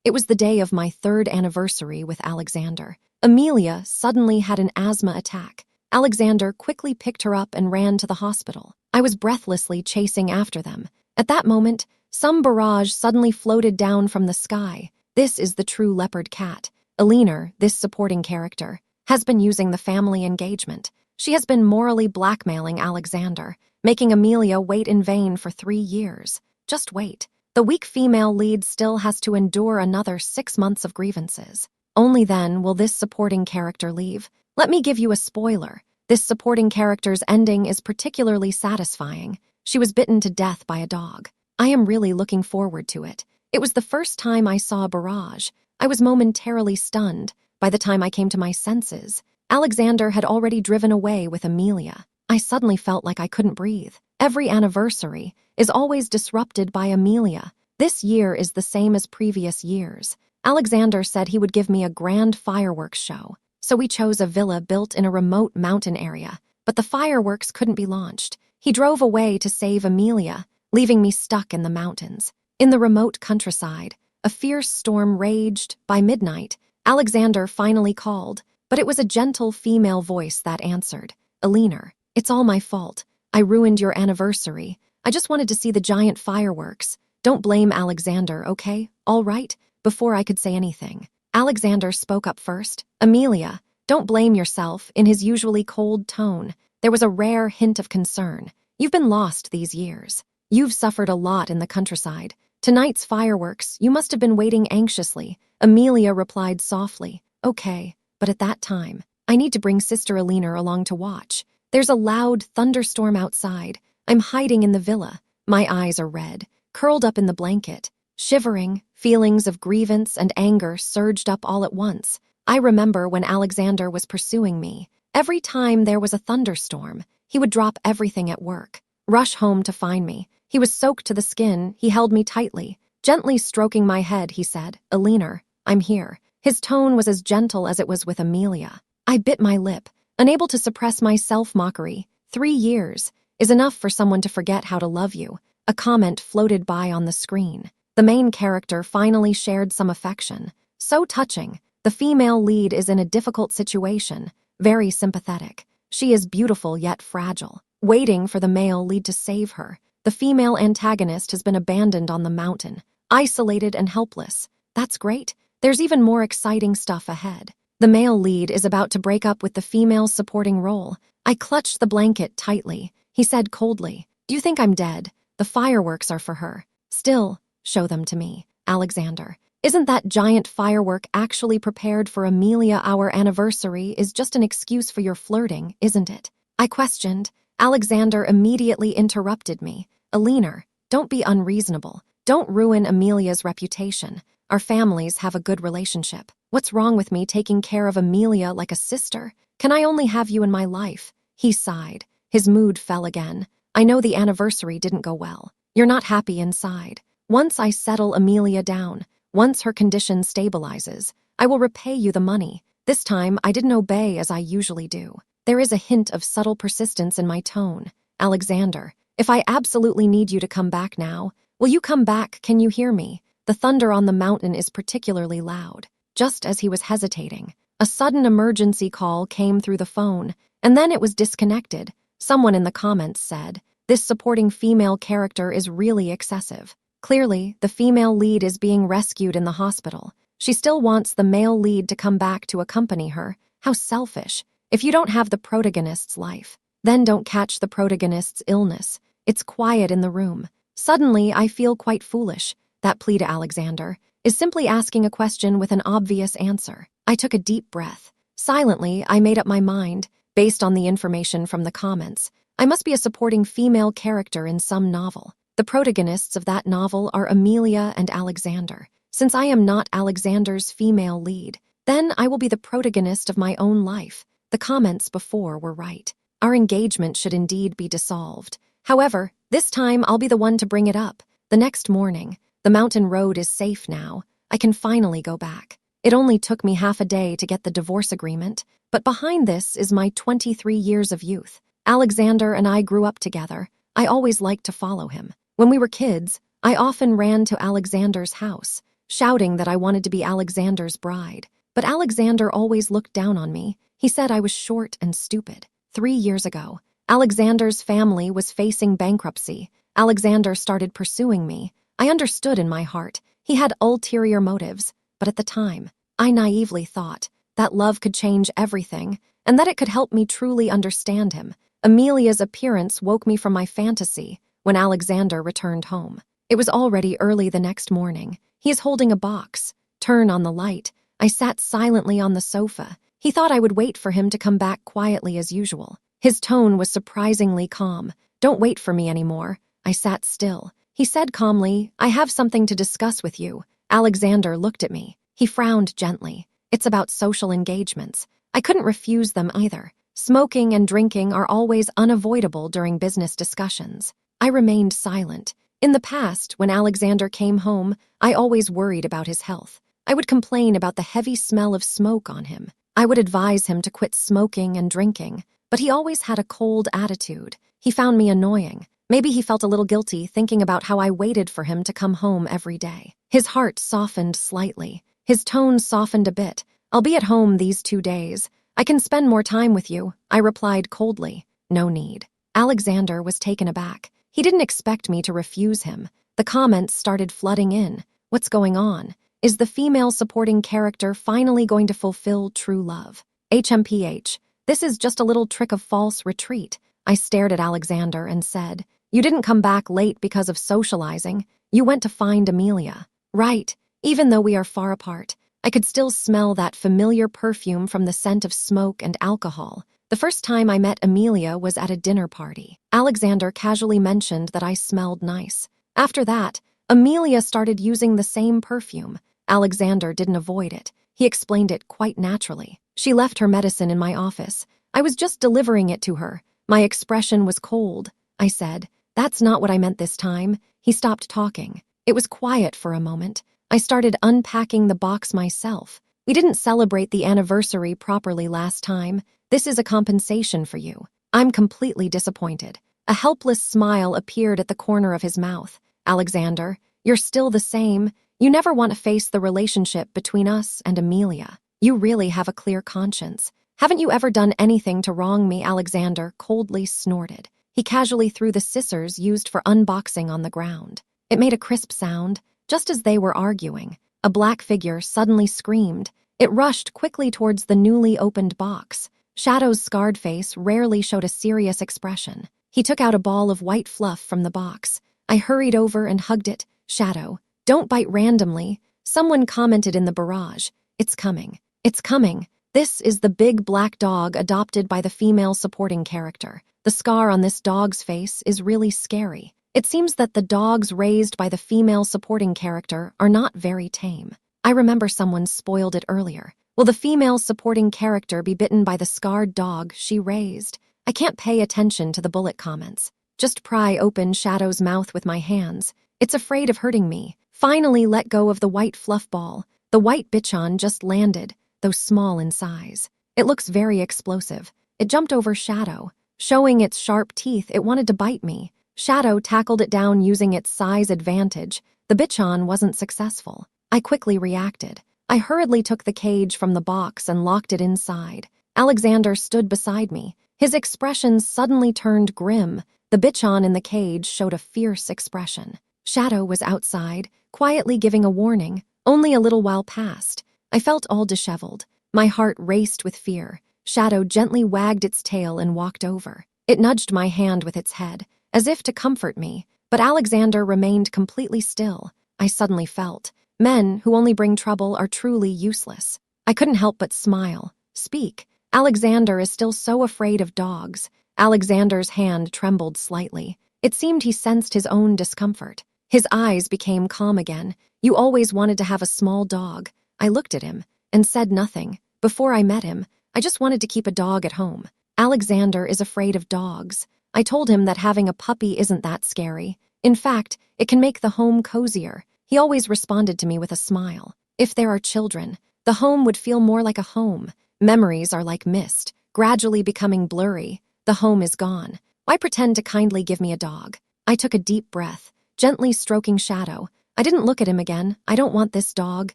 It was the day of my third anniversary with Alexander. Amelia suddenly had an asthma attack. Alexander quickly picked her up and ran to the hospital. I was breathlessly chasing after them. At that moment, some barrage suddenly floated down from the sky. This is the true leopard cat. Eleanor, this supporting character, has been using the family engagement. She has been morally blackmailing Alexander, making Amelia wait in vain for 3 years. Just wait. The weak female lead still has to endure another 6 months of grievances. Only then will this supporting character leave. Let me give you a spoiler. This supporting character's ending is particularly satisfying. She was bitten to death by a dog. I am really looking forward to it. It was the first time I saw a barrage. I was momentarily stunned. By the time I came to my senses, Alexander had already driven away with Amelia. I suddenly felt like I couldn't breathe. Every anniversary is always disrupted by Amelia. This year is the same as previous years. Alexander said he would give me a grand fireworks show, so we chose a villa built in a remote mountain area, but the fireworks couldn't be launched. He drove away to save Amelia, leaving me stuck in the mountains. In the remote countryside, a fierce storm raged. By midnight, Alexander finally called, but it was a gentle female voice that answered. Eleanor, it's all my fault. I ruined your anniversary. I just wanted to see the giant fireworks. Don't blame Alexander, okay? All right? Before I could say anything, Alexander spoke up first. Amelia, don't blame yourself, in his usually cold tone. There was a rare hint of concern. You've been lost these years. You've suffered a lot in the countryside. Tonight's fireworks, you must have been waiting anxiously. Amelia replied softly, okay, but at that time, I need to bring Sister Eleanor along to watch. There's a loud thunderstorm outside. I'm hiding in the villa. My eyes are red, curled up in the blanket. Shivering, feelings of grievance and anger surged up all at once. I remember when Alexander was pursuing me. Every time there was a thunderstorm, he would drop everything at work, rush home to find me. He was soaked to the skin. He held me tightly. Gently stroking my head, he said, Eleanor, I'm here. His tone was as gentle as it was with Amelia. I bit my lip, unable to suppress my self-mockery. 3 years is enough for someone to forget how to love you. A comment floated by on the screen. The main character finally shared some affection. So touching. The female lead is in a difficult situation, very sympathetic. She is beautiful yet fragile, waiting for the male lead to save her. The female antagonist has been abandoned on the mountain, isolated and helpless. That's great. There's even more exciting stuff ahead. The male lead is about to break up with the female's supporting role. I clutched the blanket tightly. He said coldly, Do you think I'm dead? The fireworks are for her. Still, show them to me, Alexander. Isn't that giant firework actually prepared for Amelia? Our anniversary is just an excuse for your flirting, isn't it? I questioned. Alexander immediately interrupted me. Eleanor, don't be unreasonable. Don't ruin Amelia's reputation. Our families have a good relationship. What's wrong with me taking care of Amelia like a sister? Can I only have you in my life? He sighed. His mood fell again. I know the anniversary didn't go well. You're not happy inside. Once I settle Amelia down, once her condition stabilizes, I will repay you the money. This time, I didn't obey as I usually do. There is a hint of subtle persistence in my tone. Alexander, if I absolutely need you to come back now, will you come back? Can you hear me? The thunder on the mountain is particularly loud. Just as he was hesitating, a sudden emergency call came through the phone, and then it was disconnected. Someone in the comments said, This supporting female character is really excessive. Clearly, the female lead is being rescued in the hospital. She still wants the male lead to come back to accompany her. How selfish. If you don't have the protagonist's life, then don't catch the protagonist's illness. It's quiet in the room. Suddenly, I feel quite foolish. That plea to Alexander is simply asking a question with an obvious answer. I took a deep breath. Silently, I made up my mind, based on the information from the comments. I must be a supporting female character in some novel. The protagonists of that novel are Amelia and Alexander. Since I am not Alexander's female lead, then I will be the protagonist of my own life. The comments before were right. Our engagement should indeed be dissolved. However, this time I'll be the one to bring it up. The next morning, the mountain road is safe now. I can finally go back. It only took me half a day to get the divorce agreement, but behind this is my 23 years of youth. Alexander and I grew up together. I always liked to follow him. When we were kids, I often ran to Alexander's house. shouting that I wanted to be Alexander's bride. But Alexander always looked down on me. He said I was short and stupid. 3 years ago, Alexander's family was facing bankruptcy. Alexander started pursuing me. I understood in my heart. He had ulterior motives, but at the time, I naively thought that love could change everything and that it could help me truly understand him. Amelia's appearance woke me from my fantasy when Alexander returned home. It was already early the next morning. He is holding a box. Turn on the light. I sat silently on the sofa. He thought I would wait for him to come back quietly as usual. His tone was surprisingly calm. Don't wait for me anymore. I sat still. He said calmly, I have something to discuss with you. Alexander looked at me. He frowned gently. It's about social engagements. I couldn't refuse them either. Smoking and drinking are always unavoidable during business discussions. I remained silent. In the past, when Alexander came home, I always worried about his health. I would complain about the heavy smell of smoke on him. I would advise him to quit smoking and drinking, but he always had a cold attitude. He found me annoying. Maybe he felt a little guilty thinking about how I waited for him to come home every day. His heart softened slightly. His tone softened a bit. I'll be at home these 2 days. I can spend more time with you, I replied coldly. No need. Alexander was taken aback. He didn't expect me to refuse him. The comments started flooding in. What's going on? Is the female supporting character finally going to fulfill true love? HMPH. This is just a little trick of false retreat. I stared at Alexander and said, you didn't come back late because of socializing. You went to find Amelia. Right. Even though we are far apart, I could still smell that familiar perfume from the scent of smoke and alcohol. The first time I met Amelia was at a dinner party. Alexander casually mentioned that I smelled nice. After that, Amelia started using the same perfume. Alexander didn't avoid it. He explained it quite naturally. She left her medicine in my office. I was just delivering it to her. My expression was cold. I said, that's not what I meant this time. He stopped talking. It was quiet for a moment. I started unpacking the box myself. We didn't celebrate the anniversary properly last time. This is a compensation for you. I'm completely disappointed. A helpless smile appeared at the corner of his mouth. Alexander, you're still the same. You never want to face the relationship between us and Amelia. You really have a clear conscience. Haven't you ever done anything to wrong me? Alexander coldly snorted. He casually threw the scissors used for unboxing on the ground. It made a crisp sound. Just as they were arguing, a black figure suddenly screamed. It rushed quickly towards the newly opened box. Shadow's scarred face rarely showed a serious expression. He took out a ball of white fluff from the box. I hurried over and hugged it. Shadow, don't bite randomly. Someone commented in the barrage. It's coming. It's coming. This is the big black dog adopted by the female supporting character. The scar on this dog's face is really scary. It seems that the dogs raised by the female supporting character are not very tame. I remember someone spoiled it earlier. Will the female supporting character be bitten by the scarred dog she raised? I can't pay attention to the bullet comments. Just pry open Shadow's mouth with my hands. It's afraid of hurting me. Finally let go of the white fluff ball. The white bichon just landed, though small in size. It looks very explosive. It jumped over Shadow. Showing its sharp teeth, it wanted to bite me. Shadow tackled it down using its size advantage. The bichon wasn't successful. I quickly reacted. I hurriedly took the cage from the box and locked it inside. Alexander stood beside me. His expression suddenly turned grim. The bichon in the cage showed a fierce expression. Shadow was outside, quietly giving a warning. Only a little while passed. I felt all disheveled. My heart raced with fear. Shadow gently wagged its tail and walked over. It nudged my hand with its head, as if to comfort me, but Alexander remained completely still. I suddenly felt, men who only bring trouble are truly useless. I couldn't help but smile. Speak. Alexander is still so afraid of dogs. Alexander's hand trembled slightly. It seemed he sensed his own discomfort. His eyes became calm again. You always wanted to have a small dog. I looked at him and said nothing. Before I met him, I just wanted to keep a dog at home. Alexander is afraid of dogs. I told him that having a puppy isn't that scary. In fact, it can make the home cozier. He always responded to me with a smile. If there are children, the home would feel more like a home. Memories are like mist, gradually becoming blurry. The home is gone. Why pretend to kindly give me a dog? I took a deep breath, gently stroking Shadow. I didn't look at him again. I don't want this dog.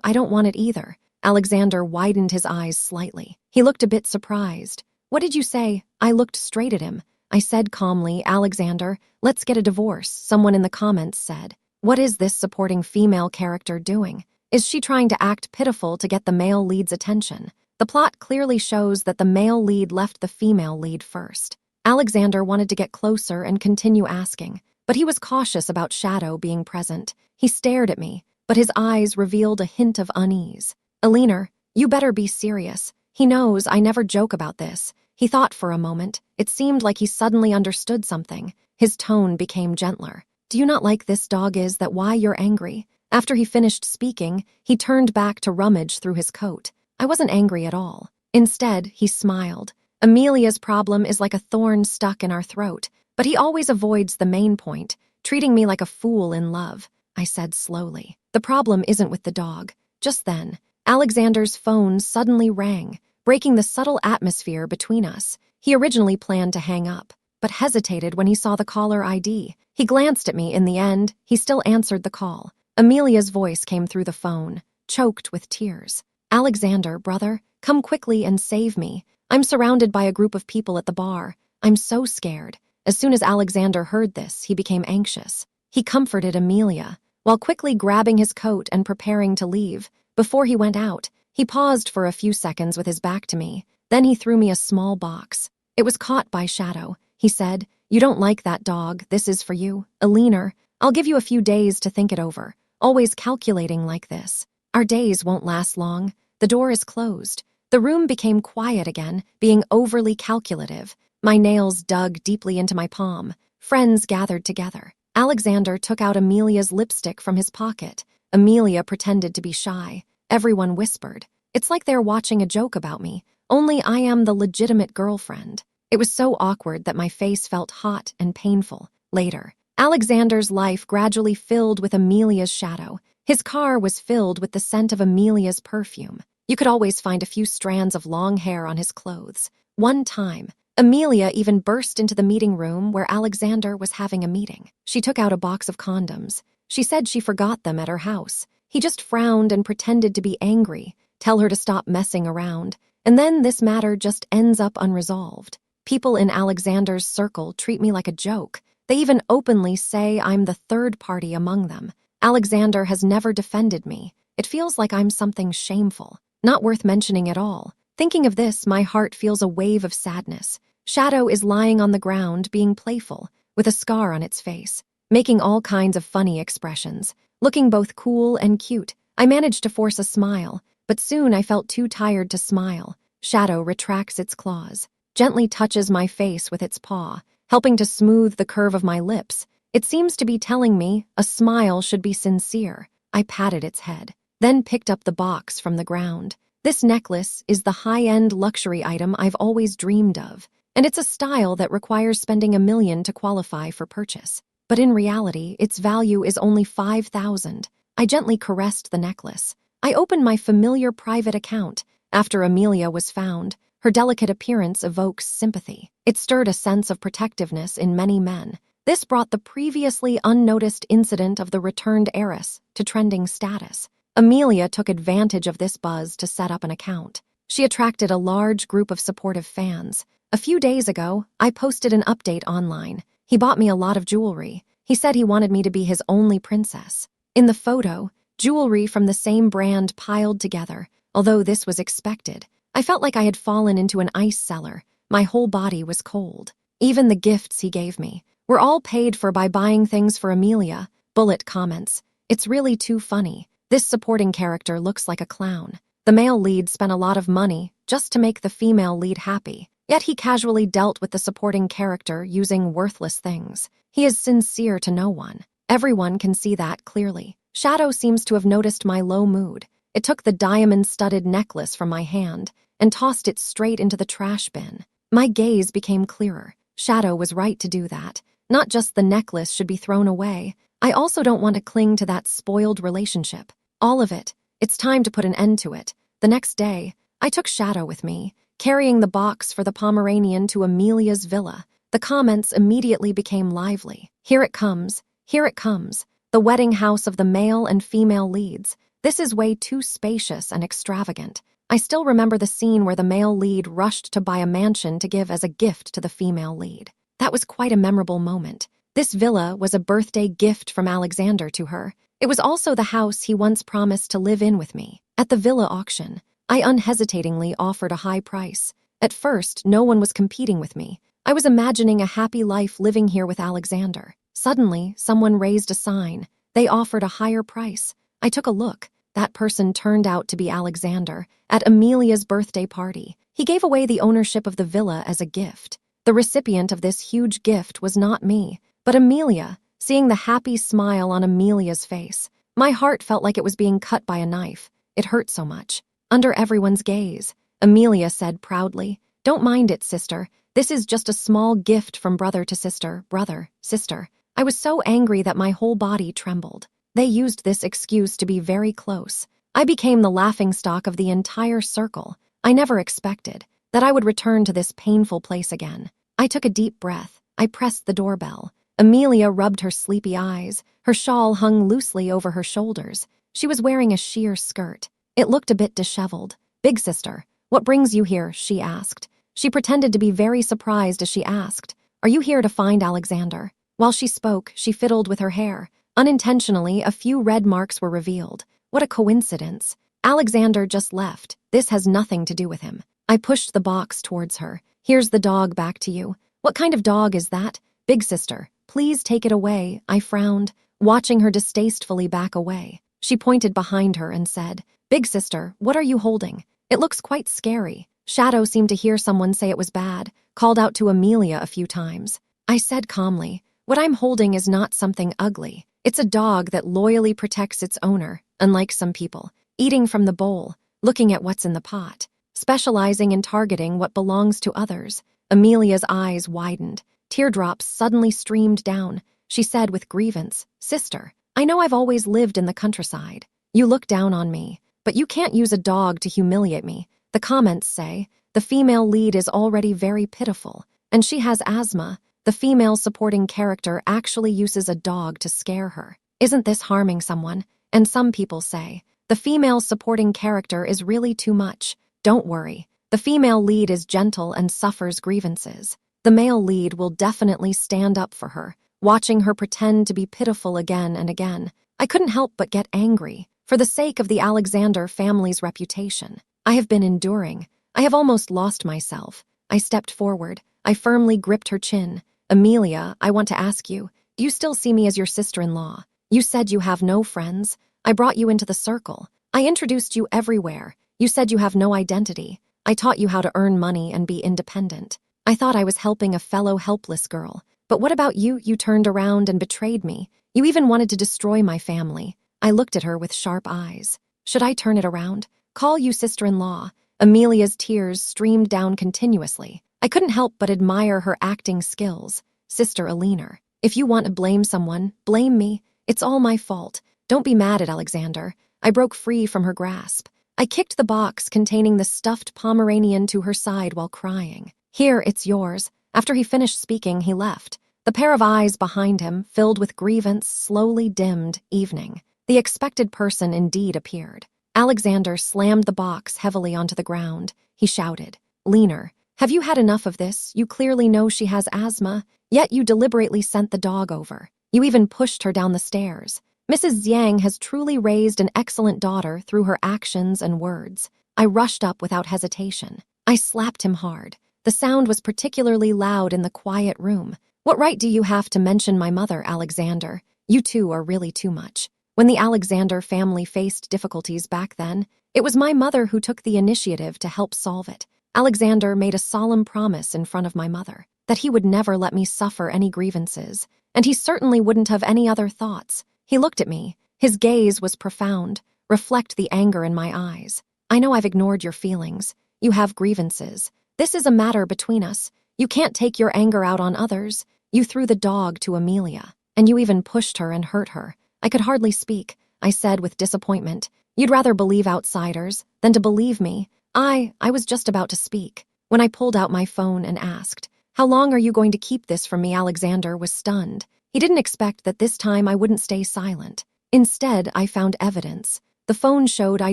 I don't want it either. Alexander widened his eyes slightly. He looked a bit surprised. What did you say? I looked straight at him. I said calmly, Alexander, let's get a divorce, someone in the comments said. What is this supporting female character doing? Is she trying to act pitiful to get the male lead's attention? The plot clearly shows that the male lead left the female lead first. Alexander wanted to get closer and continue asking, but he was cautious about Shadow being present. He stared at me, but his eyes revealed a hint of unease. Alina, you better be serious. He knows I never joke about this. He thought for a moment. It seemed like he suddenly understood something. His tone became gentler. Do you not like this dog? Is that why you're angry? After he finished speaking, he turned back to rummage through his coat. I wasn't angry at all. Instead, he smiled. Amelia's problem is like a thorn stuck in our throat, but he always avoids the main point, treating me like a fool in love, I said slowly. The problem isn't with the dog. Just then, Alexander's phone suddenly rang, breaking the subtle atmosphere between us. He originally planned to hang up, but hesitated when he saw the caller ID. He glanced at me in the end. He still answered the call. Amelia's voice came through the phone, choked with tears. Alexander, brother, come quickly and save me. I'm surrounded by a group of people at the bar. I'm so scared. As soon as Alexander heard this, he became anxious. He comforted Amelia, while quickly grabbing his coat and preparing to leave. Before he went out, he paused for a few seconds with his back to me. Then he threw me a small box. It was caught by Shadow. He said, You don't like that dog. This is for you. Alina, I'll give you a few days to think it over. Always calculating like this. Our days won't last long. The door is closed. The room became quiet again, being overly calculative. My nails dug deeply into my palm. Friends gathered together. Alexander took out Amelia's lipstick from his pocket. Amelia pretended to be shy. Everyone whispered. It's like they're watching a joke about me, only I am the legitimate girlfriend. It was so awkward that my face felt hot and painful. Later, Alexander's life gradually filled with Amelia's shadow. His car was filled with the scent of Amelia's perfume. You could always find a few strands of long hair on his clothes. One time, Amelia even burst into the meeting room where Alexander was having a meeting. She took out a box of condoms. She said she forgot them at her house. He just frowned and pretended to be angry, tell her to stop messing around, and then this matter just ends up unresolved. People in Alexander's circle treat me like a joke. They even openly say I'm the third party among them. Alexander has never defended me. It feels like I'm something shameful, not worth mentioning at all. Thinking of this, my heart feels a wave of sadness. Shadow is lying on the ground, being playful, with a scar on its face, making all kinds of funny expressions, looking both cool and cute. I managed to force a smile, but soon I felt too tired to smile. Shadow retracts its claws, gently touches my face with its paw, helping to smooth the curve of my lips. It seems to be telling me a smile should be sincere. I patted its head, then picked up the box from the ground. This necklace is the high-end luxury item I've always dreamed of, and it's a style that requires spending $1 million to qualify for purchase. But in reality, its value is only $5,000. I gently caressed the necklace. I opened my familiar private account. After Amelia was found, her delicate appearance evokes sympathy. It stirred a sense of protectiveness in many men. This brought the previously unnoticed incident of the returned heiress to trending status. Amelia took advantage of this buzz to set up an account. She attracted a large group of supportive fans. A few days ago, I posted an update online. He bought me a lot of jewelry. He said he wanted me to be his only princess. In the photo, jewelry from the same brand piled together. Although this was expected, I felt like I had fallen into an ice cellar. My whole body was cold. Even the gifts he gave me were all paid for by buying things for Amelia. Bullet comments. It's really too funny. This supporting character looks like a clown. The male lead spent a lot of money just to make the female lead happy. Yet he casually dealt with the supporting character using worthless things. He is sincere to no one. Everyone can see that clearly. Shadow seems to have noticed my low mood. It took the diamond-studded necklace from my hand and tossed it straight into the trash bin. My gaze became clearer. Shadow was right to do that. Not just the necklace should be thrown away. I also don't want to cling to that spoiled relationship. All of it. It's time to put an end to it. The next day, I took Shadow with me, carrying the box for the Pomeranian to Amelia's villa. The comments immediately became lively. Here it comes. Here it comes. the wedding house of the male and female leads. This is way too spacious and extravagant. I still remember the scene where the male lead rushed to buy a mansion to give as a gift to the female lead. That was quite a memorable moment. This villa was a birthday gift from Alexander to her. It was also the house he once promised to live in with me. At the villa auction, I unhesitatingly offered a high price. At first, no one was competing with me. I was imagining a happy life living here with Alexander. Suddenly, someone raised a sign. They offered a higher price. I took a look. That person turned out to be Alexander at Amelia's birthday party. He gave away the ownership of the villa as a gift. The recipient of this huge gift was not me, but Amelia. Seeing the happy smile on Amelia's face, my heart felt like it was being cut by a knife. It hurt so much. Under everyone's gaze, Amelia said proudly, "Don't mind it, sister. This is just a small gift from brother to sister, brother, sister." I was so angry that my whole body trembled. They used this excuse to be very close. I became the laughingstock of the entire circle. I never expected that I would return to this painful place again. I took a deep breath. I pressed the doorbell. Amelia rubbed her sleepy eyes. Her shawl hung loosely over her shoulders. She was wearing a sheer skirt. It looked a bit disheveled. "Big sister, what brings you here?" she asked. She pretended to be very surprised as she asked, "Are you here to find Alexander?" While she spoke, she fiddled with her hair. Unintentionally, a few red marks were revealed. What a coincidence. Alexander just left. This has nothing to do with him. I pushed the box towards her. "Here's the dog back to you." "What kind of dog is that?" "Big sister, please take it away." I frowned, watching her distastefully back away. She pointed behind her and said, "Big sister, what are you holding? It looks quite scary." Shadow seemed to hear someone say it was bad, called out to Amelia a few times. I said calmly, "What I'm holding is not something ugly. It's a dog that loyally protects its owner, unlike some people, eating from the bowl, looking at what's in the pot, specializing in targeting what belongs to others." Amelia's eyes widened. Teardrops suddenly streamed down. She said with grievance, "Sister, I know I've always lived in the countryside. You look down on me, but you can't use a dog to humiliate me. The comments say, the female lead is already very pitiful, and she has asthma. The female supporting character actually uses a dog to scare her. Isn't this harming someone?" And some people say, the female supporting character is really too much. Don't worry. The female lead is gentle and suffers grievances. The male lead will definitely stand up for her, watching her pretend to be pitiful again and again. I couldn't help but get angry. For the sake of the Alexander family's reputation, I have been enduring. I have almost lost myself. I stepped forward. I firmly gripped her chin. "Amelia, I want to ask you, do you still see me as your sister-in-law? You said you have no friends. I brought you into the circle. I introduced you everywhere. You said you have no identity. I taught you how to earn money and be independent. I thought I was helping a fellow helpless girl. But what about you? You turned around and betrayed me. You even wanted to destroy my family." I looked at her with sharp eyes. "Should I turn it around? Call you sister-in-law?" Amelia's tears streamed down continuously. I couldn't help but admire her acting skills. "Sister Alina, if you want to blame someone, blame me. It's all my fault. Don't be mad at Alexander." I broke free from her grasp. I kicked the box containing the stuffed Pomeranian to her side while crying. "Here, it's yours." After he finished speaking, he left. The pair of eyes behind him, filled with grievance, slowly dimmed. Evening. The expected person indeed appeared. Alexander slammed the box heavily onto the ground. He shouted, "Lena, have you had enough of this? You clearly know she has asthma, yet you deliberately sent the dog over. You even pushed her down the stairs. Mrs. Zhang has truly raised an excellent daughter through her actions and words." I rushed up without hesitation. I slapped him hard. The sound was particularly loud in the quiet room. "What right do you have to mention my mother, Alexander? You two are really too much." When the Alexander family faced difficulties back then, it was my mother who took the initiative to help solve it. Alexander made a solemn promise in front of my mother that he would never let me suffer any grievances, and he certainly wouldn't have any other thoughts. He looked at me. His gaze was profound, reflect the anger in my eyes. "I know I've ignored your feelings. You have grievances. This is a matter between us. You can't take your anger out on others. You threw the dog to Amelia, and you even pushed her and hurt her." I could hardly speak. I said with disappointment, "You'd rather believe outsiders than to believe me." I was just about to speak when I pulled out my phone and asked, "How long are you going to keep this from me?" Alexander was stunned. He didn't expect that this time I wouldn't stay silent. Instead, I found evidence. The phone showed I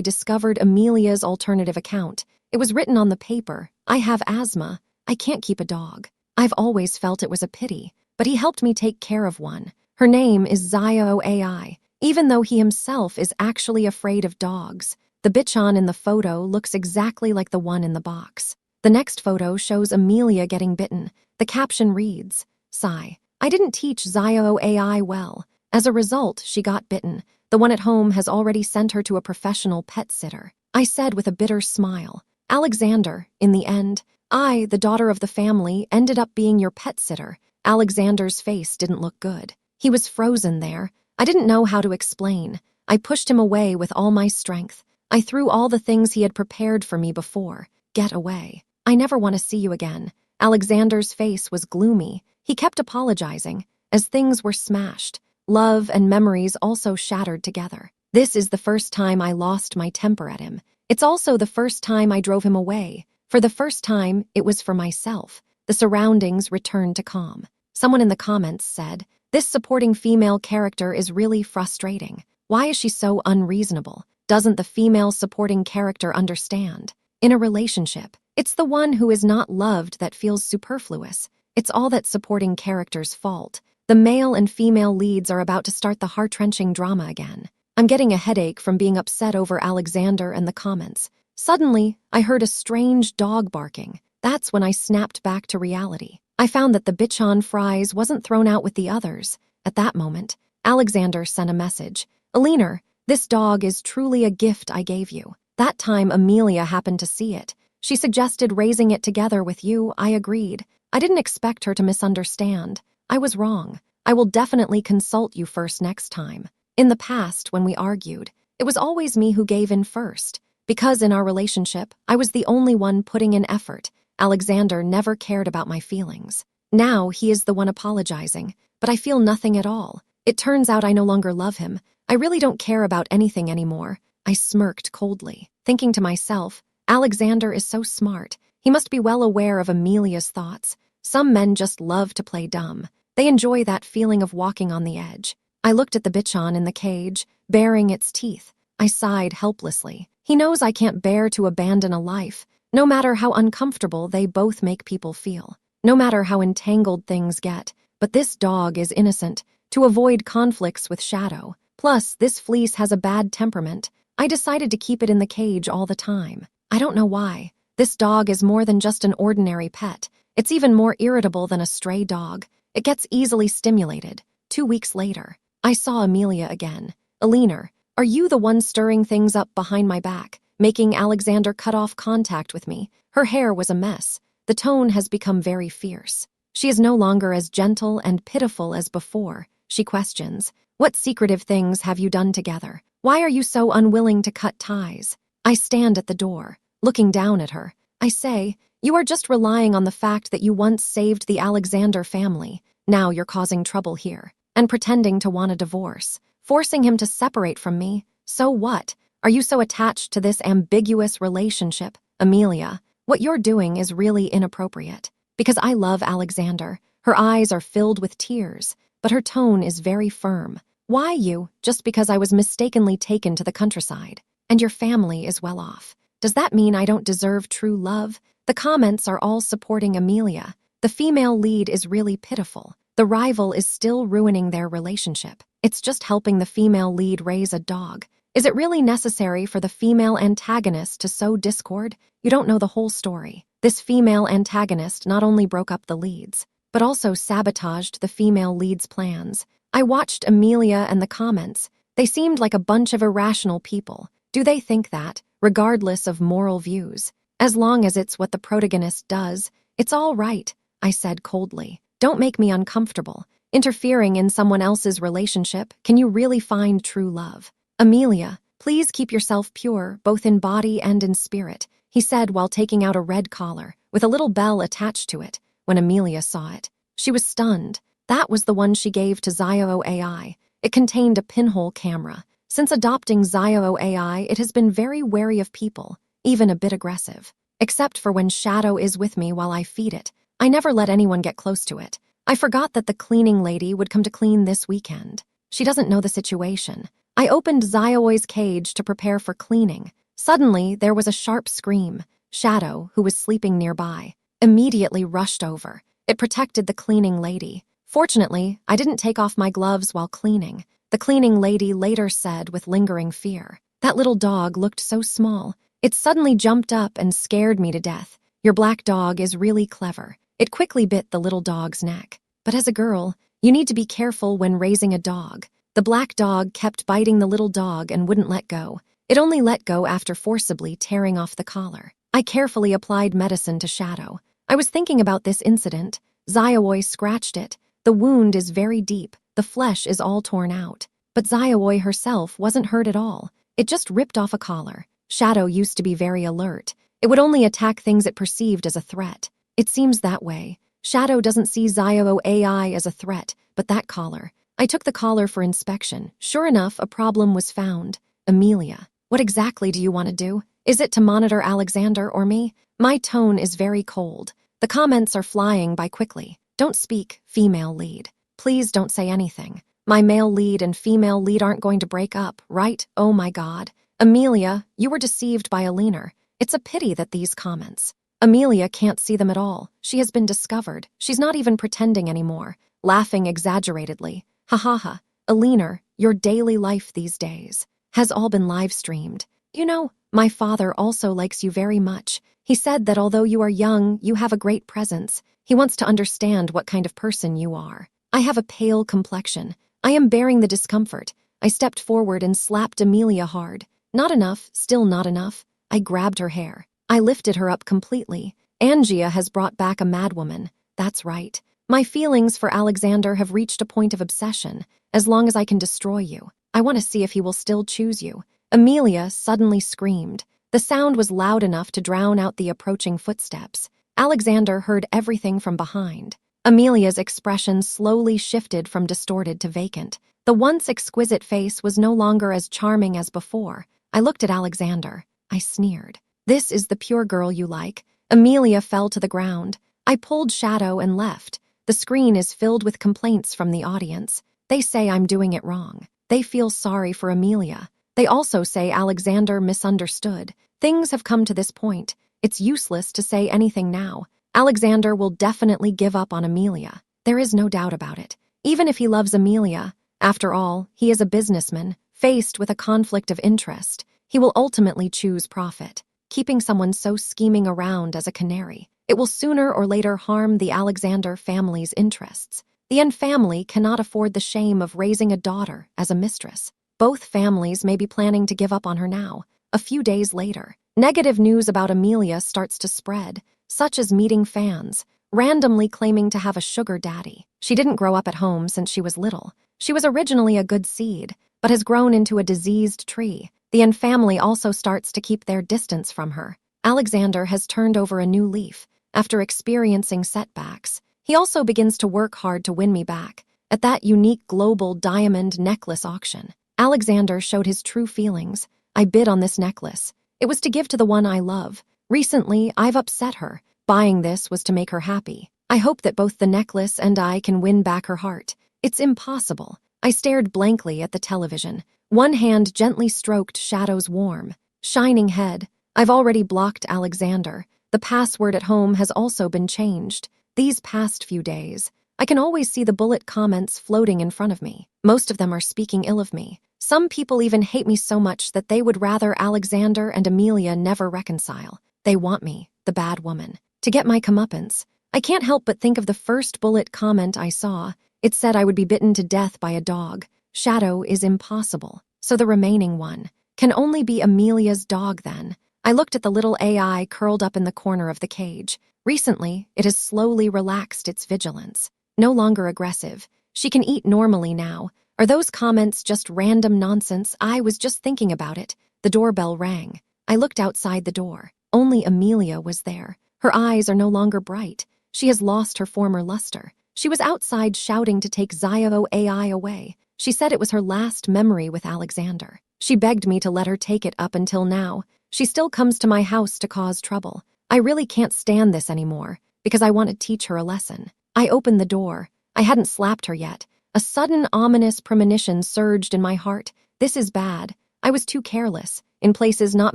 discovered Amelia's alternative account. It was written on the paper, "I have asthma. I can't keep a dog." I've always felt it was a pity, but he helped me take care of one. Her name is Zio AI, even though he himself is actually afraid of dogs. The Bichon in the photo looks exactly like the one in the box. The next photo shows Amelia getting bitten. The caption reads, "Sigh. I didn't teach Zio AI well. As a result, she got bitten. The one at home has already sent her to a professional pet sitter." I said with a bitter smile, "Alexander, in the end, I, the daughter of the family, ended up being your pet sitter." Alexander's face didn't look good. He was frozen there. I didn't know how to explain. I pushed him away with all my strength. I threw all the things he had prepared for me before. "Get away. I never want to see you again." Alexander's face was gloomy. He kept apologizing. As things were smashed, love and memories also shattered together. This is the first time I lost my temper at him. It's also the first time I drove him away. For the first time, it was for myself. The surroundings returned to calm. Someone in the comments said, "This supporting female character is really frustrating. Why is she so unreasonable? Doesn't the female supporting character understand? In a relationship, it's the one who is not loved that feels superfluous. It's all that supporting character's fault. The male and female leads are about to start the heart-wrenching drama again." I'm getting a headache from being upset over Alexander and the comments. Suddenly, I heard a strange dog barking. That's when I snapped back to reality. I found that the Bichon fries wasn't thrown out with the others. At that moment, Alexander sent a message. "Alina, this dog is truly a gift I gave you." That time Amelia happened to see it. She suggested raising it together with you. I agreed. I didn't expect her to misunderstand. I was wrong. I will definitely consult you first next time. In the past, when we argued, it was always me who gave in first. Because in our relationship, I was the only one putting in effort. Alexander never cared about my feelings. Now he is the one apologizing, but I feel nothing at all. It turns out I no longer love him. I really don't care about anything anymore. I smirked coldly, thinking to myself, Alexander is so smart. He must be well aware of Amelia's thoughts. Some men just love to play dumb. They enjoy that feeling of walking on the edge. I looked at the Bichon in the cage, baring its teeth. I sighed helplessly. He knows I can't bear to abandon a life, no matter how uncomfortable they both make people feel, no matter how entangled things get. But this dog is innocent, to avoid conflicts with Shadow. Plus, this fleece has a bad temperament. I decided to keep it in the cage all the time. I don't know why. This dog is more than just an ordinary pet. It's even more irritable than a stray dog. It gets easily stimulated. 2 weeks later, I saw Amelia again. "Alina, are you the one stirring things up behind my back, making Alexander cut off contact with me?" Her hair was a mess. The tone has become very fierce. She is no longer as gentle and pitiful as before. She questions, "What secretive things have you done together? Why are you so unwilling to cut ties?" I stand at the door, looking down at her. I say, "You are just relying on the fact that you once saved the Alexander family. Now you're causing trouble here, and pretending to want a divorce, forcing him to separate from me. So what? Are you so attached to this ambiguous relationship? Amelia, what you're doing is really inappropriate. Because I love Alexander." Her eyes are filled with tears, but her tone is very firm. "Why you, just because I was mistakenly taken to the countryside, and your family is well off? Does that mean I don't deserve true love?" The comments are all supporting Amelia. The female lead is really pitiful. The rival is still ruining their relationship. It's just helping the female lead raise a dog. Is it really necessary for the female antagonist to sow discord? You don't know the whole story. This female antagonist not only broke up the leads, but also sabotaged the female lead's plans. I watched Amelia and the comments. They seemed like a bunch of irrational people. Do they think that, regardless of moral views, as long as it's what the protagonist does, it's all right? I said coldly. Don't make me uncomfortable. Interfering in someone else's relationship, can you really find true love? Amelia, please keep yourself pure, both in body and in spirit, he said while taking out a red collar, with a little bell attached to it. When Amelia saw it, she was stunned. That was the one she gave to Zio AI. It contained a pinhole camera. Since adopting Zio AI, it has been very wary of people, even a bit aggressive. Except for when Shadow is with me while I feed it. I never let anyone get close to it. I forgot that the cleaning lady would come to clean this weekend. She doesn't know the situation. I opened Xiaoi's cage to prepare for cleaning. Suddenly, there was a sharp scream. Shadow, who was sleeping nearby, immediately rushed over. It protected the cleaning lady. Fortunately, I didn't take off my gloves while cleaning. The cleaning lady later said with lingering fear, "That little dog looked so small. It suddenly jumped up and scared me to death. Your black dog is really clever." It quickly bit the little dog's neck. But as a girl, you need to be careful when raising a dog. The black dog kept biting the little dog and wouldn't let go. It only let go after forcibly tearing off the collar. I carefully applied medicine to Shadow. I was thinking about this incident. Xiaoi scratched it. The wound is very deep. The flesh is all torn out. But Xiaoi herself wasn't hurt at all. It just ripped off a collar. Shadow used to be very alert. It would only attack things it perceived as a threat. It seems that way. Shadow doesn't see Xiao AI as a threat, but that collar. I took the collar for inspection. Sure enough, a problem was found. Amelia, what exactly do you want to do? Is it to monitor Alexander or me? My tone is very cold. The comments are flying by quickly. Don't speak, female lead. Please don't say anything. My male lead and female lead aren't going to break up, right? Oh my God. Amelia, you were deceived by Alina. It's a pity that these comments. Amelia can't see them at all. She has been discovered. She's not even pretending anymore, laughing exaggeratedly. Ha ha ha. Alina, your daily life these days has all been live streamed. You know, my father also likes you very much. He said that although you are young, you have a great presence. He wants to understand what kind of person you are. I have a pale complexion. I am bearing the discomfort. I stepped forward and slapped Amelia hard. Not enough, still not enough. I grabbed her hair. I lifted her up completely. Angia has brought back a madwoman. That's right. My feelings for Alexander have reached a point of obsession. As long as I can destroy you, I want to see if he will still choose you. Amelia suddenly screamed. The sound was loud enough to drown out the approaching footsteps. Alexander heard everything from behind. Amelia's expression slowly shifted from distorted to vacant. The once exquisite face was no longer as charming as before. I looked at Alexander. I sneered. This is the pure girl you like. Amelia fell to the ground. I pulled Shadow and left. The screen is filled with complaints from the audience. They say I'm doing it wrong. They feel sorry for Amelia. They also say Alexander misunderstood. Things have come to this point. It's useless to say anything now. Alexander will definitely give up on Amelia. There is no doubt about it. Even if he loves Amelia, after all, he is a businessman, faced with a conflict of interest. He will ultimately choose profit. Keeping someone so scheming around as a canary, it will sooner or later harm the Alexander family's interests. The N family cannot afford the shame of raising a daughter as a mistress. Both families may be planning to give up on her now. A few days later, negative news about Amelia starts to spread, such as meeting fans, randomly claiming to have a sugar daddy. She didn't grow up at home since she was little. She was originally a good seed, but has grown into a diseased tree. The N family also starts to keep their distance from her. Alexander has turned over a new leaf. After experiencing setbacks, he also begins to work hard to win me back. At that unique global diamond necklace auction, Alexander showed his true feelings. I bid on this necklace. It was to give to the one I love. Recently, I've upset her. Buying this was to make her happy. I hope that both the necklace and I can win back her heart. It's impossible. I stared blankly at the television. One hand gently stroked Shadow's warm, shining head. I've already blocked Alexander. The password at home has also been changed. These past few days, I can always see the bullet comments floating in front of me. Most of them are speaking ill of me. Some people even hate me so much that they would rather Alexander and Amelia never reconcile. They want me, the bad woman, to get my comeuppance. I can't help but think of the first bullet comment I saw. It said I would be bitten to death by a dog. Shadow is impossible, so the remaining one can only be Amelia's dog then. I looked at the little AI curled up in the corner of the cage. Recently, it has slowly relaxed its vigilance. No longer aggressive. She can eat normally now. Are those comments just random nonsense? I was just thinking about it. The doorbell rang. I looked outside the door. Only Amelia was there. Her eyes are no longer bright. She has lost her former luster. She was outside shouting to take Xiao AI away. She said it was her last memory with Alexander. She begged me to let her take it up until now. She still comes to my house to cause trouble. I really can't stand this anymore, because I want to teach her a lesson. I opened the door. I hadn't slapped her yet. A sudden, ominous premonition surged in my heart. This is bad. I was too careless, in places not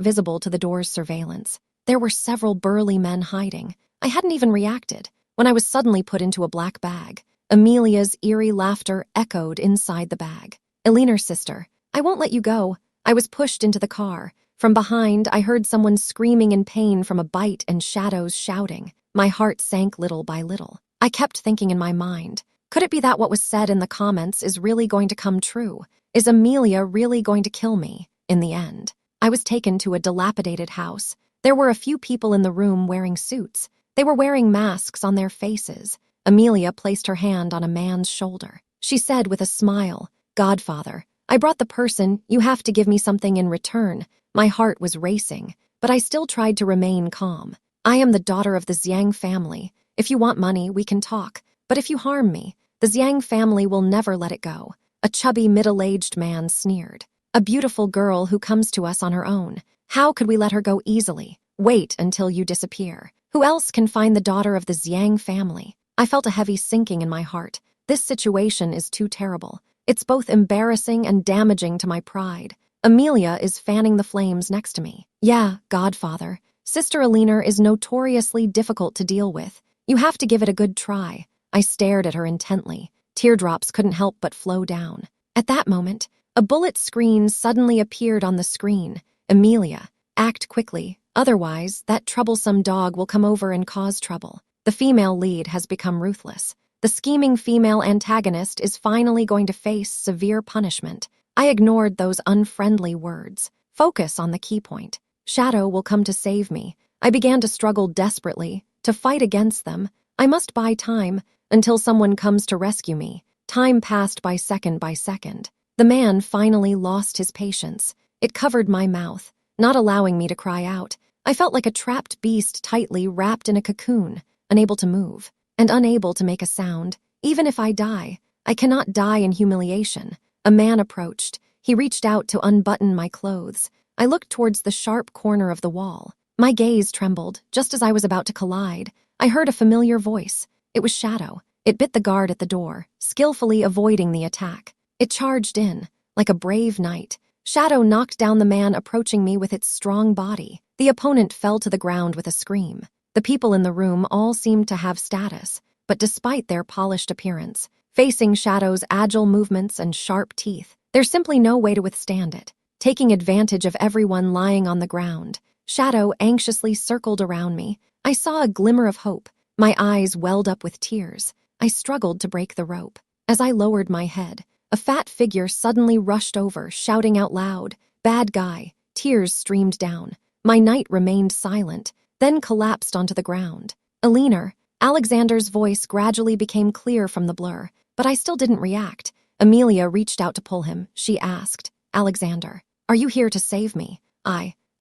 visible to the door's surveillance. There were several burly men hiding. I hadn't even reacted when I was suddenly put into a black bag. Amelia's eerie laughter echoed inside the bag. "Eleanor's sister, I won't let you go." I was pushed into the car. From behind, I heard someone screaming in pain from a bite and Shadow's shouting. My heart sank little by little. I kept thinking in my mind, could it be that what was said in the comments is really going to come true? Is Amelia really going to kill me? In the end, I was taken to a dilapidated house. There were a few people in the room wearing suits. They were wearing masks on their faces. Amelia placed her hand on a man's shoulder. She said with a smile, "Godfather, I brought the person. You have to give me something in return." My heart was racing, but I still tried to remain calm. "I am the daughter of the Xiang family. If you want money, we can talk. But if you harm me, the Xiang family will never let it go." A chubby, middle-aged man sneered. "A beautiful girl who comes to us on her own. How could we let her go easily? Wait until you disappear. Who else can find the daughter of the Xiang family?" I felt a heavy sinking in my heart. This situation is too terrible. It's both embarrassing and damaging to my pride. Amelia is fanning the flames next to me. "Yeah, Godfather. Sister Eleanor is notoriously difficult to deal with. You have to give it a good try." I stared at her intently. Teardrops couldn't help but flow down. At that moment, a bullet screen suddenly appeared on the screen. "Amelia, act quickly. Otherwise, that troublesome dog will come over and cause trouble. The female lead has become ruthless. The scheming female antagonist is finally going to face severe punishment." I ignored those unfriendly words. Focus on the key point. Shadow will come to save me. I began to struggle desperately, to fight against them. I must buy time until someone comes to rescue me. Time passed by second. The man finally lost his patience. It covered my mouth, not allowing me to cry out. I felt like a trapped beast tightly wrapped in a cocoon, unable to move, and unable to make a sound. Even if I die, I cannot die in humiliation. A man approached. He reached out to unbutton my clothes. I looked towards the sharp corner of the wall. My gaze trembled just as I was about to collide. I heard a familiar voice. It was Shadow. It bit the guard at the door, skillfully avoiding the attack. It charged in, like a brave knight. Shadow knocked down the man approaching me with its strong body. The opponent fell to the ground with a scream. The people in the room all seemed to have status, but despite their polished appearance, facing Shadow's agile movements and sharp teeth, there's simply no way to withstand it. Taking advantage of everyone lying on the ground, Shadow anxiously circled around me. I saw a glimmer of hope. My eyes welled up with tears. I struggled to break the rope. As I lowered my head, a fat figure suddenly rushed over, shouting out loud, "Bad guy." Tears streamed down. My knight remained silent, then collapsed onto the ground. "Eleanor." Alexander's voice gradually became clear from the blur, but I still didn't react. Amelia reached out to pull him. She asked, "Alexander, are you here to save me?"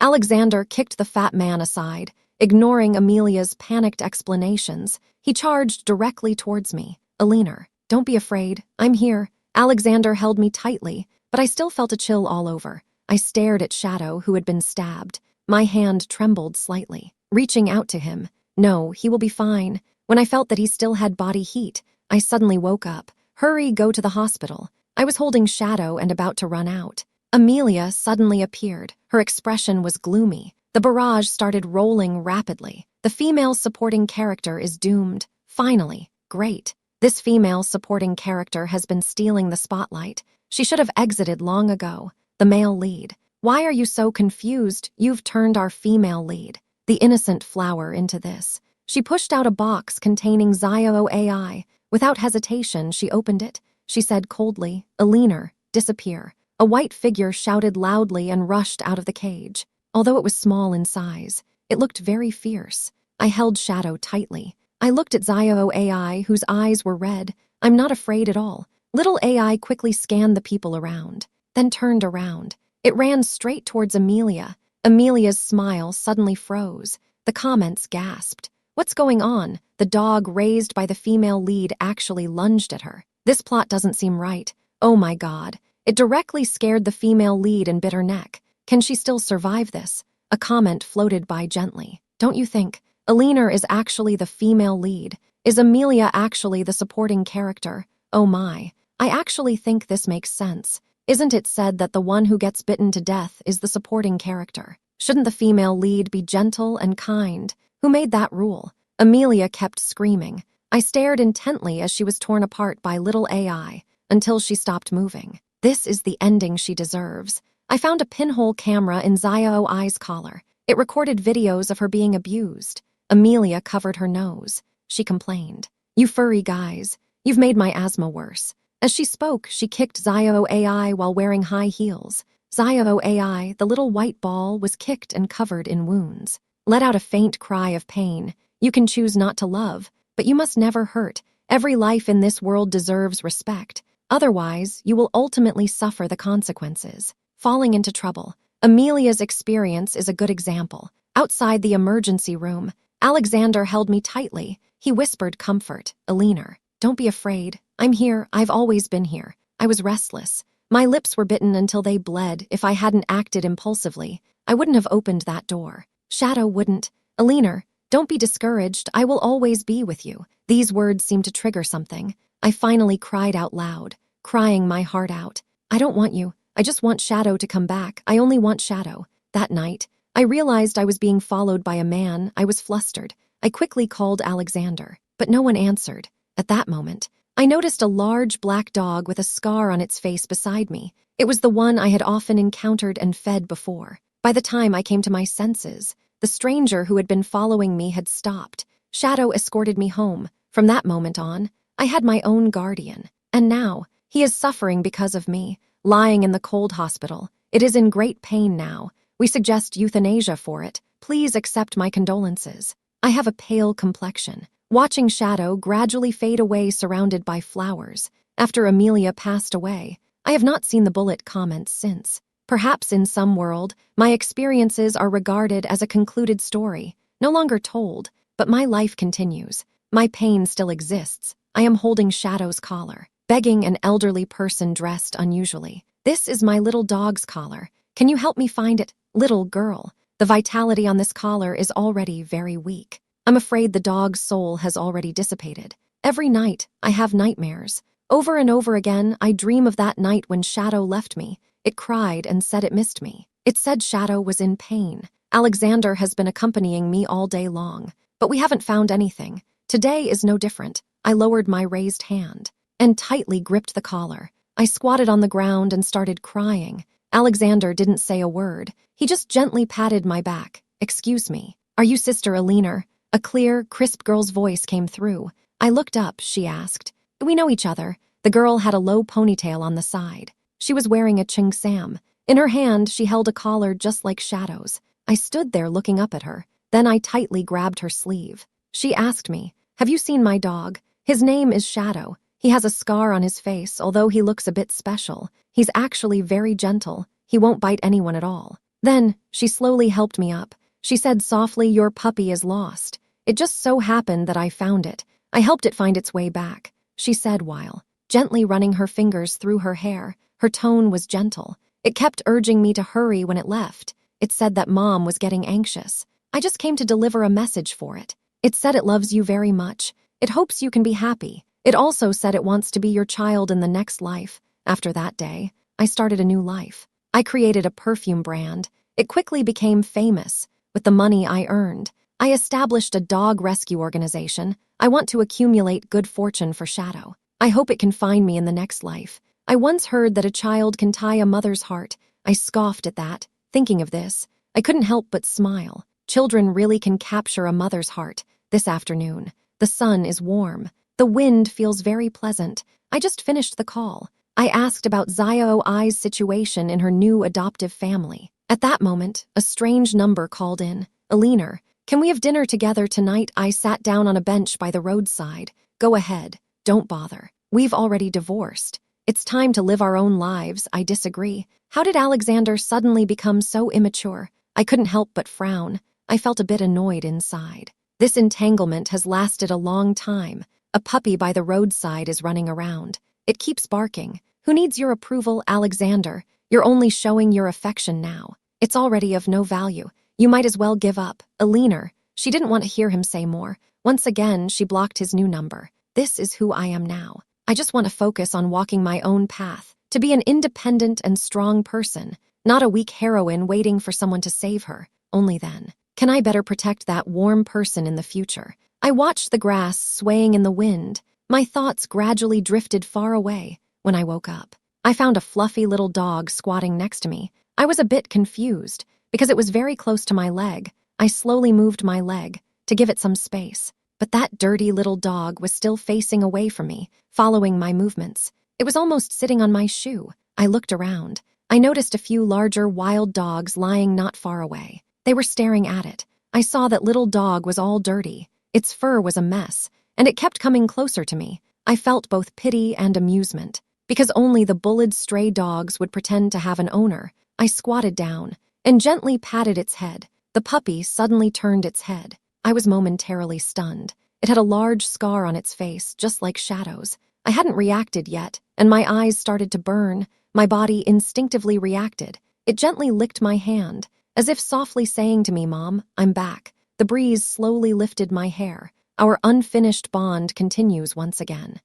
Alexander kicked the fat man aside, ignoring Amelia's panicked explanations. He charged directly towards me. "Eleanor, don't be afraid. I'm here." Alexander held me tightly, but I still felt a chill all over. I stared at Shadow, who had been stabbed. My hand trembled slightly, reaching out to him. "No, he will be fine." When I felt that he still had body heat, I suddenly woke up. "Hurry, go to the hospital." I was holding Shadow and about to run out. Amelia suddenly appeared. Her expression was gloomy. The barrage started rolling rapidly. "The female supporting character is doomed." Finally. Great. This female supporting character has been stealing the spotlight. She should have exited long ago. The male lead. "Why are you so confused? You've turned our female lead, the innocent flower, into this." She pushed out a box containing Zio AI. Without hesitation, she opened it. She said coldly, "Eleanor, disappear." A white figure shouted loudly and rushed out of the cage. Although it was small in size, it looked very fierce. I held Shadow tightly. I looked at Zio AI, whose eyes were red. "I'm not afraid at all." Little AI quickly scanned the people around, then turned around. It ran straight towards Amelia. Amelia's smile suddenly froze. The comments gasped. "What's going on?" The dog raised by the female lead actually lunged at her. "This plot doesn't seem right. Oh my God." It directly scared the female lead and bit her neck. "Can she still survive this?" A comment floated by gently. "Don't you think? Eleanor is actually the female lead. Is Amelia actually the supporting character? Oh my, I actually think this makes sense. Isn't it said that the one who gets bitten to death is the supporting character? Shouldn't the female lead be gentle and kind? Who made that rule? Amelia kept screaming. I stared intently as she was torn apart by little AI until she stopped moving. This is the ending she deserves. I found a pinhole camera in Xiao's collar. It recorded videos of her being abused. Amelia covered her nose. She complained. You furry guys, you've made my asthma worse. As she spoke, she kicked Xiao while wearing high heels. Xiao, the little white ball, was kicked and covered in wounds. Let out a faint cry of pain. You can choose not to love, but you must never hurt. Every life in this world deserves respect. Otherwise, you will ultimately suffer the consequences. Falling into trouble. Amelia's experience is a good example. Outside the emergency room, Alexander held me tightly. He whispered comfort. Alina, don't be afraid. I'm here. I've always been here. I was restless. My lips were bitten until they bled. If I hadn't acted impulsively, I wouldn't have opened that door. Shadow wouldn't. Alina, don't be discouraged. I will always be with you. These words seemed to trigger something. I finally cried out loud, crying my heart out. I don't want you. I just want Shadow to come back. I only want Shadow. That night, I realized I was being followed by a man. I was flustered. I quickly called Alexander, but no one answered. At that moment, I noticed a large black dog with a scar on its face beside me. It was the one I had often encountered and fed before. By the time I came to my senses, the stranger who had been following me had stopped. Shadow escorted me home. From that moment on, I had my own guardian. And now, he is suffering because of me, lying in the cold hospital. It is in great pain now. We suggest euthanasia for it. Please accept my condolences. I have a pale complexion. Watching Shadow gradually fade away surrounded by flowers. After Amelia passed away, I have not seen the bullet comments since. Perhaps in some world, my experiences are regarded as a concluded story, no longer told, but my life continues. My pain still exists. I am holding Shadow's collar, begging an elderly person dressed unusually. This is my little dog's collar. Can you help me find it? Little girl. The vitality on this collar is already very weak. I'm afraid the dog's soul has already dissipated. Every night, I have nightmares. Over and over again, I dream of that night when Shadow left me. It cried and said it missed me. It said Shadow was in pain. Alexander has been accompanying me all day long, but we haven't found anything. Today is no different. I lowered my raised hand and tightly gripped the collar. I squatted on the ground and started crying. Alexander didn't say a word. He just gently patted my back. Excuse me. Are you Sister Alina? A clear, crisp girl's voice came through. I looked up, she asked. We know each other. The girl had a low ponytail on the side. She was wearing a cheongsam. In her hand, she held a collar just like Shadow's. I stood there looking up at her. Then I tightly grabbed her sleeve. She asked me, have you seen my dog? His name is Shadow. He has a scar on his face, although he looks a bit special. He's actually very gentle. He won't bite anyone at all. Then, she slowly helped me up. She said softly, your puppy is lost. It just so happened that I found it. I helped it find its way back, she said while gently running her fingers through her hair. Her tone was gentle. It kept urging me to hurry when it left. It said that Mom was getting anxious. I just came to deliver a message for it. It said it loves you very much. It hopes you can be happy. It also said it wants to be your child in the next life. After that day, I started a new life. I created a perfume brand. It quickly became famous. With the money I earned, I established a dog rescue organization. I want to accumulate good fortune for Shadow. I hope it can find me in the next life. I once heard that a child can tie a mother's heart. I scoffed at that. Thinking of this, I couldn't help but smile. Children really can capture a mother's heart. This afternoon, the sun is warm. The wind feels very pleasant. I just finished the call. I asked about Xiao's situation in her new adoptive family. At that moment, a strange number called in. Alina, can we have dinner together tonight? I sat down on a bench by the roadside. Go ahead. Don't bother. We've already divorced. It's time to live our own lives. I disagree. How did Alexander suddenly become so immature? I couldn't help but frown. I felt a bit annoyed inside. This entanglement has lasted a long time. A puppy by the roadside is running around. It keeps barking. Who needs your approval, Alexander? You're only showing your affection now. It's already of no value. You might as well give up. Alina, she didn't want to hear him say more. Once again, she blocked his new number. This is who I am now. I just want to focus on walking my own path, to be an independent and strong person, not a weak heroine waiting for someone to save her. Only then can I better protect that warm person in the future. I watched the grass swaying in the wind. My thoughts gradually drifted far away. When I woke up, I found a fluffy little dog squatting next to me. I was a bit confused because it was very close to my leg. I slowly moved my leg to give it some space, but that dirty little dog was still facing away from me, following my movements. It was almost sitting on my shoe. I looked around. I noticed a few larger wild dogs lying not far away. They were staring at it. I saw that little dog was all dirty. Its fur was a mess, and it kept coming closer to me. I felt both pity and amusement, because only the bullied stray dogs would pretend to have an owner. I squatted down and gently patted its head. The puppy suddenly turned its head. I was momentarily stunned. It had a large scar on its face, just like Shadow's. I hadn't reacted yet, and my eyes started to burn. My body instinctively reacted. It gently licked my hand, as if softly saying to me, "Mom, I'm back." The breeze slowly lifted my hair. Our unfinished bond continues once again.